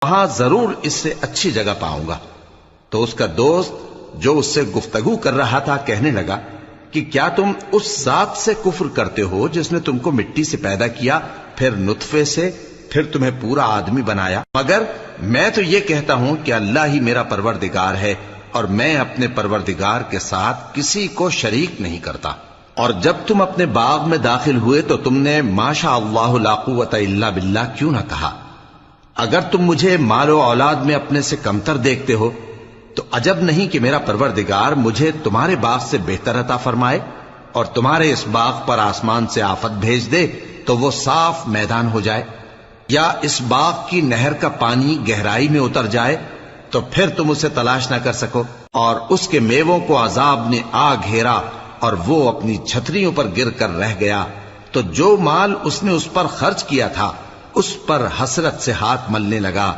وہاں ضرور اس سے اچھی جگہ پاؤں گا۔ تو اس کا دوست جو اس سے گفتگو کر رہا تھا کہنے لگا کہ کیا تم اس ذات سے کفر کرتے ہو جس نے تم کو مٹی سے پیدا کیا، پھر نطفے سے، پھر تمہیں پورا آدمی بنایا؟ مگر میں تو یہ کہتا ہوں کہ اللہ ہی میرا پروردگار ہے، اور میں اپنے پروردگار کے ساتھ کسی کو شریک نہیں کرتا۔ اور جب تم اپنے باغ میں داخل ہوئے تو تم نے ما شاء اللہ لا قوت الا باللہ کیوں نہ کہا؟ اگر تم مجھے مال و اولاد میں اپنے سے کمتر دیکھتے ہو تو عجب نہیں کہ میرا پروردگار مجھے تمہارے باغ سے بہتر عطا فرمائے، اور تمہارے اس باغ پر آسمان سے آفت بھیج دے تو وہ صاف میدان ہو جائے، یا اس باغ کی نہر کا پانی گہرائی میں اتر جائے تو پھر تم اسے تلاش نہ کر سکو، اور اس کے میووں کو عذاب نے آ گھیرا اور وہ اپنی چھتریوں پر گر کر رہ گیا، تو جو مال اس نے اس پر خرچ کیا تھا اس پر حسرت سے ہاتھ ملنے لگا